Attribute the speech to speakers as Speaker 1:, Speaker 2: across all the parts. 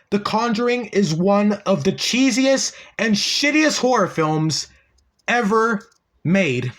Speaker 1: The Conjuring is one of the cheesiest and shittiest horror films ever made.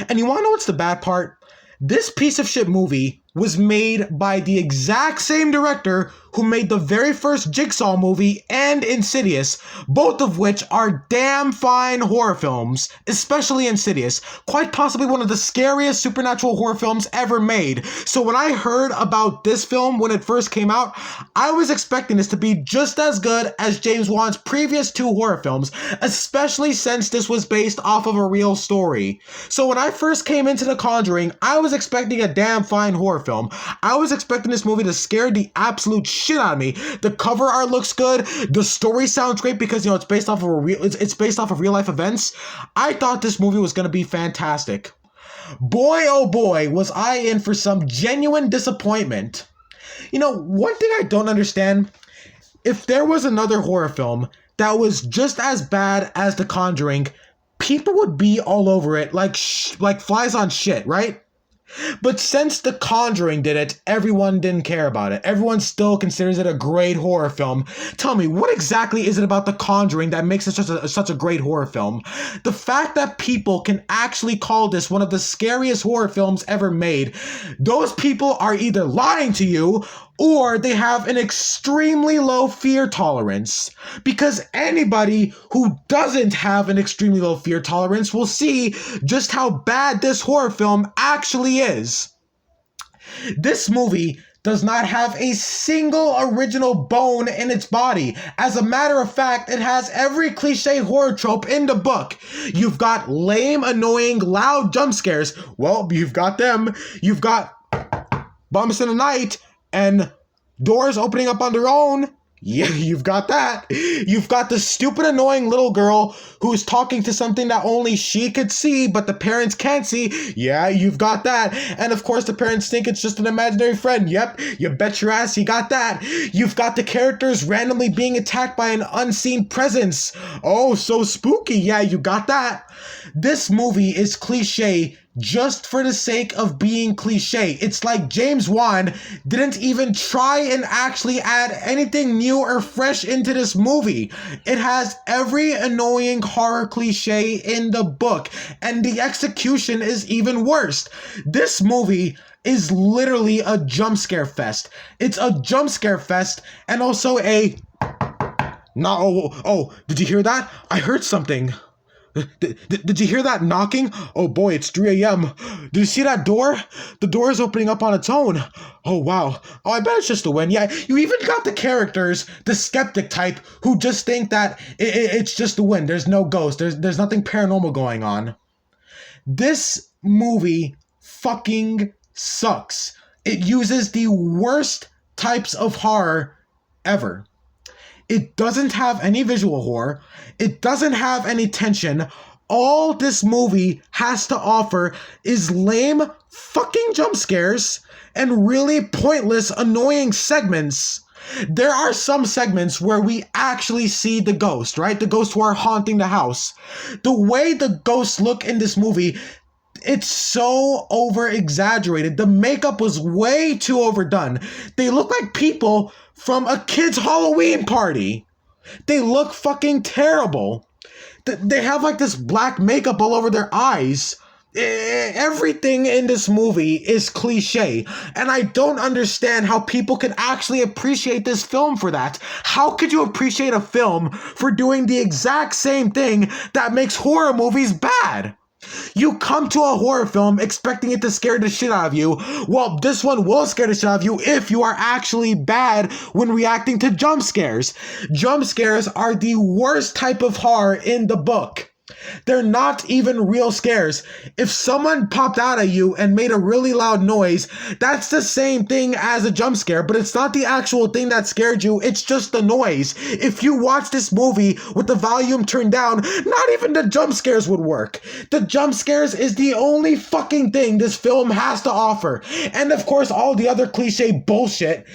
Speaker 1: And you wanna know what's the bad part? This piece of shit movie was made by the exact same director who made the very first Jigsaw movie and Insidious, both of which are damn fine horror films, especially Insidious, quite possibly one of the scariest supernatural horror films ever made. So when I heard about this film when it first came out, I was expecting this to be just as good as James Wan's previous two horror films, especially since this was based off of a real story. So when I first came into The Conjuring, I was expecting a damn fine horror film. I was expecting this movie to scare the absolute shit out of me. The cover art looks good. The story sounds great because it's based off of it's based off of real life events. I thought this movie was going to be fantastic. Boy, oh boy, was I in for some genuine disappointment. One thing I don't understand, if there was another horror film that was just as bad as The Conjuring, people would be all over it like flies on shit, right? But since The Conjuring did it, everyone didn't care about it. Everyone still considers it a great horror film. Tell me, what exactly is it about The Conjuring that makes it such a great horror film? The fact that people can actually call this one of the scariest horror films ever made, those people are either lying to you or they have an extremely low fear tolerance. Because anybody who doesn't have an extremely low fear tolerance will see just how bad this horror film actually is. This movie does not have a single original bone in its body. As a matter of fact, it has every cliche horror trope in the book. You've got lame, annoying, loud jump scares. Well, you've got them. You've got bumps in the night and doors opening up on their own. Yeah, you've got that. You've got the stupid, annoying little girl who's talking to something that only she could see, but the parents can't see. Yeah, you've got that. And of course, the parents think it's just an imaginary friend. Yep, you bet your ass you got that. You've got the characters randomly being attacked by an unseen presence. Oh, so spooky. Yeah, you got that. This movie is cliche just for the sake of being cliche. It's like James Wan didn't even try and actually add anything new or fresh into this movie. It has every annoying horror cliche in the book, and the execution is even worse. This movie is literally a jump scare fest. It's a jump scare fest and also a... Did you hear that? I heard something. Did you hear that knocking? Oh boy, it's 3 a.m. Did you see that door? The door is opening up on its own. Oh wow. Oh, I bet it's just a wind. Yeah, you even got the characters, the skeptic type, who just think that it's just the wind. There's no ghost. There's nothing paranormal going on. This movie fucking sucks. It uses the worst types of horror ever. It doesn't have any visual horror. It doesn't have any tension. All this movie has to offer is lame fucking jump scares and really pointless, annoying segments. There are some segments where we actually see the ghost, right? The ghosts who are haunting the house. The way the ghosts look in this movie, it's so over-exaggerated. The makeup was way too overdone. They look like people from a kid's Halloween party. They look fucking terrible. They have like this black makeup all over their eyes. Everything in this movie is cliche, and I don't understand how people can actually appreciate this film for that. How could you appreciate a film for doing the exact same thing that makes horror movies bad? You come to a horror film expecting it to scare the shit out of you. Well, this one will scare the shit out of you if you are actually bad when reacting to jump scares. Jump scares are the worst type of horror in the book. They're not even real scares. If someone popped out at you and made a really loud noise, that's the same thing as a jump scare, but it's not the actual thing that scared you, it's just the noise. If you watch this movie with the volume turned down, not even the jump scares would work. The jump scares is the only fucking thing this film has to offer. And of course, all the other cliche bullshit.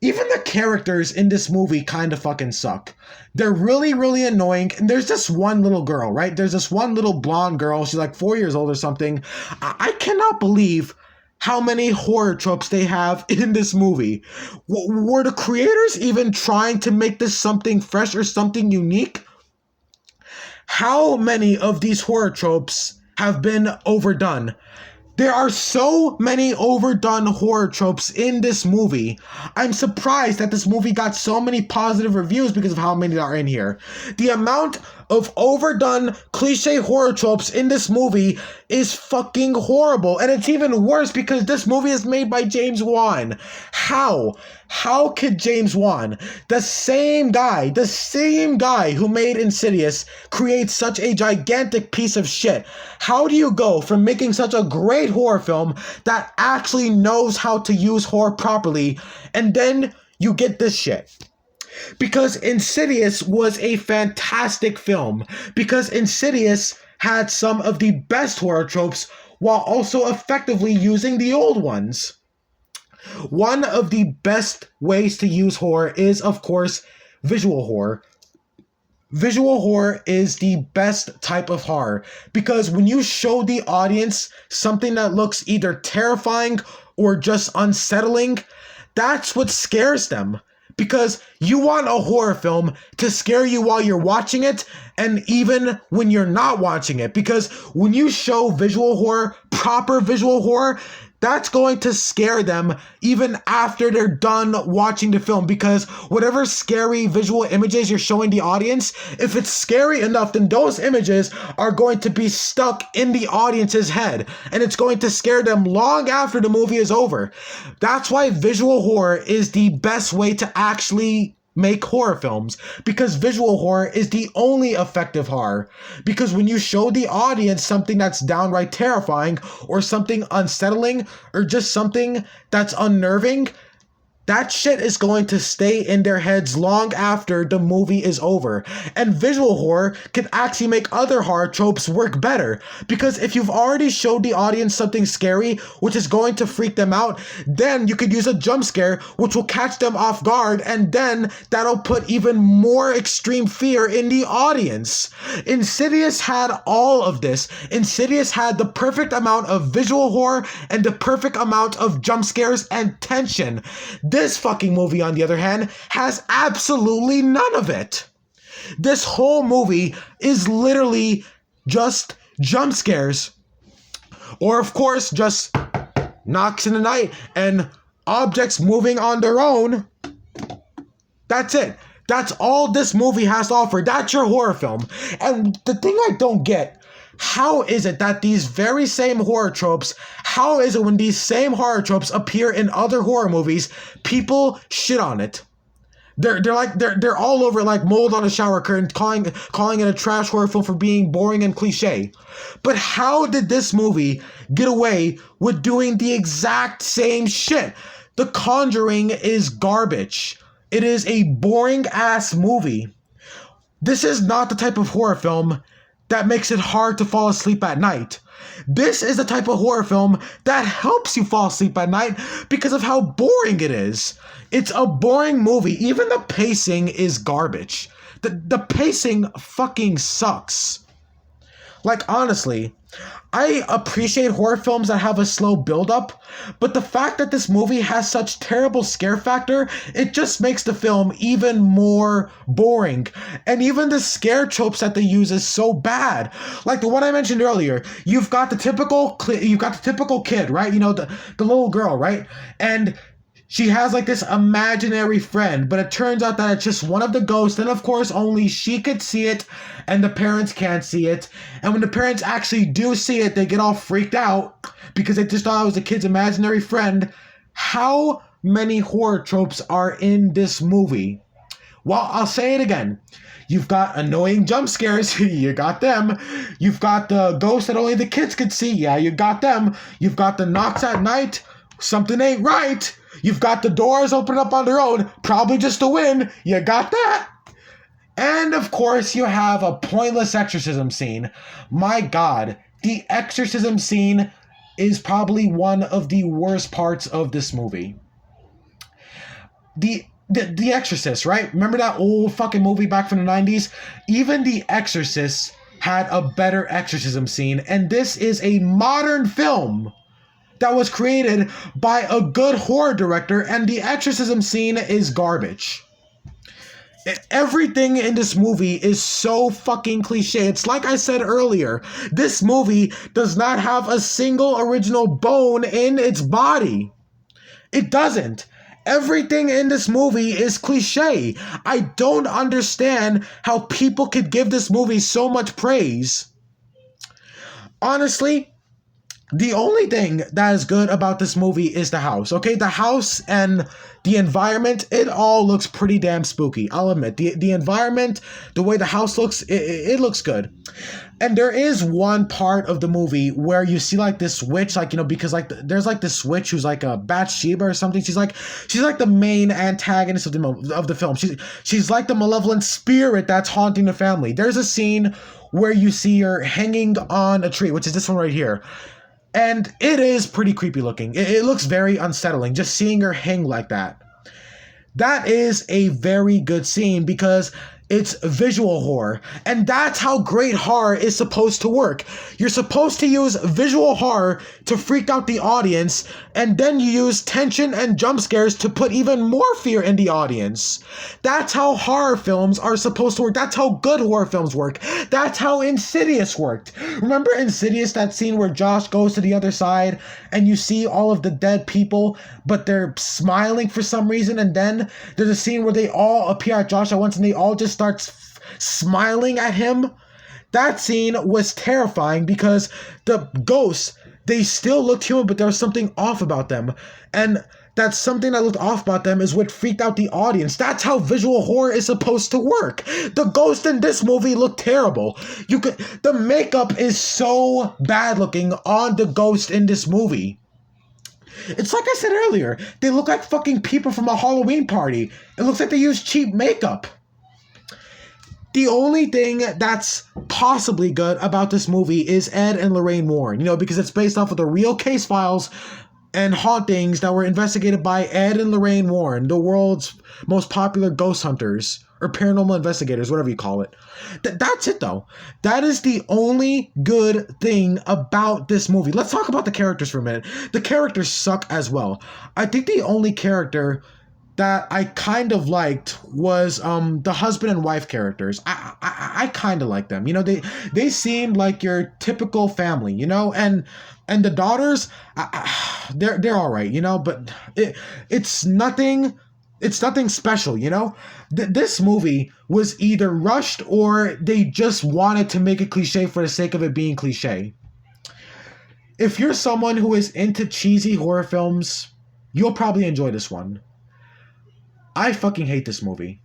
Speaker 1: Even the characters in this movie kind of fucking suck. They're really, really annoying. And there's this one little girl, right? There's this one little blonde girl. She's like 4 years old or something. I cannot believe how many horror tropes they have in this movie. Were the creators even trying to make this something fresh or something unique? How many of these horror tropes have been overdone? There are so many overdone horror tropes in this movie. I'm surprised that this movie got so many positive reviews because of how many are in here. The amount of overdone cliche horror tropes in this movie is fucking horrible. And it's even worse because this movie is made by James Wan. How? How could James Wan, the same guy who made Insidious, create such a gigantic piece of shit? How do you go from making such a great horror film that actually knows how to use horror properly, and then you get this shit? Because Insidious was a fantastic film. Because Insidious had some of the best horror tropes while also effectively using the old ones. One of the best ways to use horror is, of course, visual horror. Visual horror is the best type of horror because when you show the audience something that looks either terrifying or just unsettling, that's what scares them. Because you want a horror film to scare you while you're watching it and even when you're not watching it. Because when you show visual horror, proper visual horror, that's going to scare them even after they're done watching the film, because whatever scary visual images you're showing the audience, if it's scary enough, then those images are going to be stuck in the audience's head and it's going to scare them long after the movie is over. That's why visual horror is the best way to actually make horror films, because visual horror is the only effective horror. Because when you show the audience something that's downright terrifying or something unsettling or just something that's unnerving, that shit is going to stay in their heads long after the movie is over. And visual horror can actually make other horror tropes work better. Because if you've already showed the audience something scary, which is going to freak them out, then you could use a jump scare, which will catch them off guard, and then that'll put even more extreme fear in the audience. Insidious had all of this. Insidious had the perfect amount of visual horror and the perfect amount of jump scares and tension. This fucking movie, on the other hand, has absolutely none of it. This whole movie is literally just jump scares. Or, of course, just knocks in the night and objects moving on their own. That's it. That's all this movie has to offer. That's your horror film. And the thing I don't get, how is it that these very same horror tropes, how is it when these same horror tropes appear in other horror movies, people shit on it? They're all over like mold on a shower curtain, calling it a trash horror film for being boring and cliche. But how did this movie get away with doing the exact same shit? The Conjuring is garbage. It is a boring ass movie. This is not the type of horror film that makes it hard to fall asleep at night. This is the type of horror film that helps you fall asleep at night because of how boring it is. It's a boring movie. Even the pacing is garbage. The pacing fucking sucks. Like, honestly, I appreciate horror films that have a slow build-up, but the fact that this movie has such terrible scare factor, it just makes the film even more boring. And even the scare tropes that they use is so bad. Like the one I mentioned earlier, you've got the typical kid, right? You know, the little girl, right? And she has like this imaginary friend, but it turns out that it's just one of the ghosts, and of course only she could see it and the parents can't see it. And when the parents actually do see it, they get all freaked out because they just thought it was the kid's imaginary friend. How many horror tropes are in this movie? Well, I'll say it again. You've got annoying jump scares, you got them. You've got the ghosts that only the kids could see, yeah, you got them. You've got the knocks at night, something ain't right. You've got the doors open up on their own, probably just to win. You got that. And of course, you have a pointless exorcism scene. My God, the exorcism scene is probably one of the worst parts of this movie. The Exorcist, right? Remember that old fucking movie back from the 90s? Even The Exorcist had a better exorcism scene, and this is a modern film that was created by a good horror director, and the exorcism scene is garbage. Everything in this movie is so fucking cliche. It's like I said earlier, this movie does not have a single original bone in its body. It doesn't. Everything in this movie is cliche. I don't understand how people could give this movie so much praise. Honestly, the only thing that is good about this movie is the house, okay? The house and the environment, it all looks pretty damn spooky, I'll admit. The environment, the way the house looks, it looks good. And there is one part of the movie where you see like this witch, like, you know, because like there's like this witch who's like a Bathsheba or something. She's like the main antagonist of the film. She's like the malevolent spirit that's haunting the family. There's a scene where you see her hanging on a tree, which is this one right here. And it is pretty creepy looking. It looks very unsettling, just seeing her hang like that. That is a very good scene because it's visual horror. And that's how great horror is supposed to work. You're supposed to use visual horror to freak out the audience, and then you use tension and jump scares to put even more fear in the audience. That's how horror films are supposed to work. That's how good horror films work. That's how Insidious worked. Remember Insidious, that scene where Josh goes to the other side and you see all of the dead people, but they're smiling for some reason, and then there's a scene where they all appear at Josh at once and they all just starts smiling at him. That scene was terrifying because the ghosts, they still looked human, but there was something off about them. And that something that looked off about them is what freaked out the audience. That's how visual horror is supposed to work. The ghost in this movie looked terrible. The makeup is so bad looking on the ghost in this movie. It's like I said earlier, they look like fucking people from a Halloween party. It looks like they use cheap makeup. The only thing that's possibly good about this movie is Ed and Lorraine Warren, you know, because it's based off of the real case files and hauntings that were investigated by Ed and Lorraine Warren, the world's most popular ghost hunters, or paranormal investigators, whatever you call it. That's it, though. That is the only good thing about this movie. Let's talk about the characters for a minute. The characters suck as well. I think the only character that I kind of liked was the husband and wife characters. I kind of like them. You know, they seemed like your typical family, you know, and the daughters, they're all right, you know, but it's nothing special, you know. This movie was either rushed or they just wanted to make it cliche for the sake of it being cliche. If you're someone who is into cheesy horror films, you'll probably enjoy this one. I fucking hate this movie.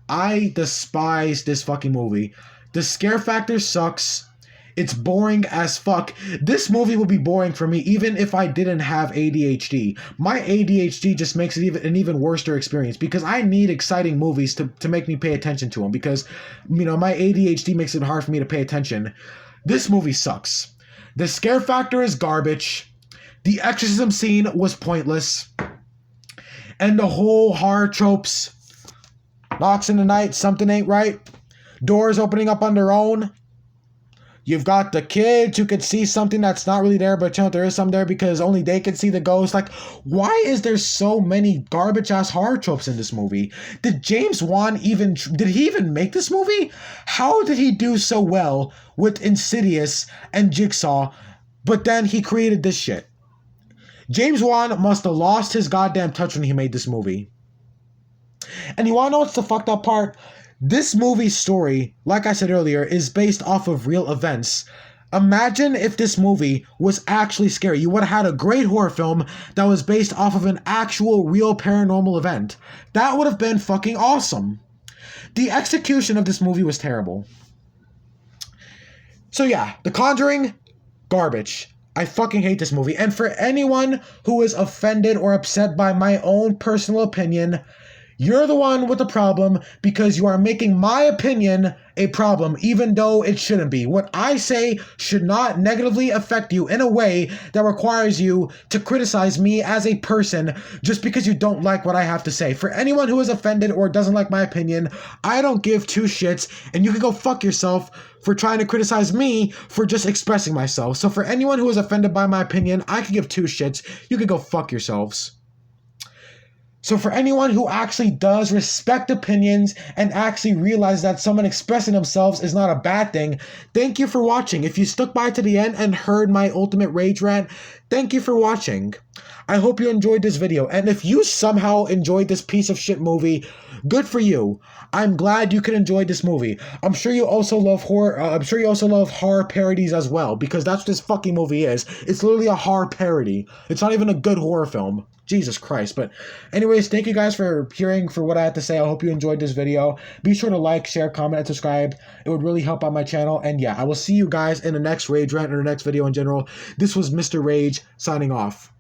Speaker 1: I despise this fucking movie. The scare factor sucks. It's boring as fuck. This movie would be boring for me even if I didn't have ADHD. My ADHD just makes it an even worse experience because I need exciting movies to make me pay attention to them because, you know, my ADHD makes it hard for me to pay attention. This movie sucks. The scare factor is garbage. The exorcism scene was pointless. And the whole horror tropes, knocks in the night, something ain't right, doors opening up on their own. You've got the kids who could see something that's not really there, but you know there is some there because only they can see the ghost. Like, why is there so many garbage ass horror tropes in this movie? Did James Wan did he even make this movie? How did he do so well with Insidious and Jigsaw, but then he created this shit? James Wan must have lost his goddamn touch when he made this movie. And you wanna know what's the fucked up part? This movie's story, like I said earlier, is based off of real events. Imagine if this movie was actually scary. You would have had a great horror film that was based off of an actual real paranormal event. That would have been fucking awesome. The execution of this movie was terrible. So yeah, The Conjuring, garbage. I fucking hate this movie. And for anyone who is offended or upset by my own personal opinion, You're the one with the problem because you are making my opinion a problem, even though it shouldn't be. What I say should not negatively affect you in a way that requires you to criticize me as a person just because you don't like what I have to say. For anyone who is offended or doesn't like my opinion, I don't give two shits, and you can go fuck yourself for trying to criticize me for just expressing myself. So for anyone who is offended by my opinion, I can give two shits. You can go fuck yourselves. So for anyone who actually does respect opinions and actually realize that someone expressing themselves is not a bad thing, thank you for watching. If you stuck by to the end and heard my ultimate rage rant, thank you for watching. I hope you enjoyed this video, and if you somehow enjoyed this piece of shit movie, good for you. I'm glad you could enjoy this movie. I'm sure you also love horror. I'm sure you also love horror parodies as well, because that's what this fucking movie is. It's literally a horror parody. It's not even a good horror film. Jesus Christ. But anyways, thank you guys for hearing for what I had to say. I hope you enjoyed this video. Be sure to like, share, comment, and subscribe. It would really help out my channel. And yeah, I will see you guys in the next Rage Rant or the next video in general. This was Mr. Rage signing off.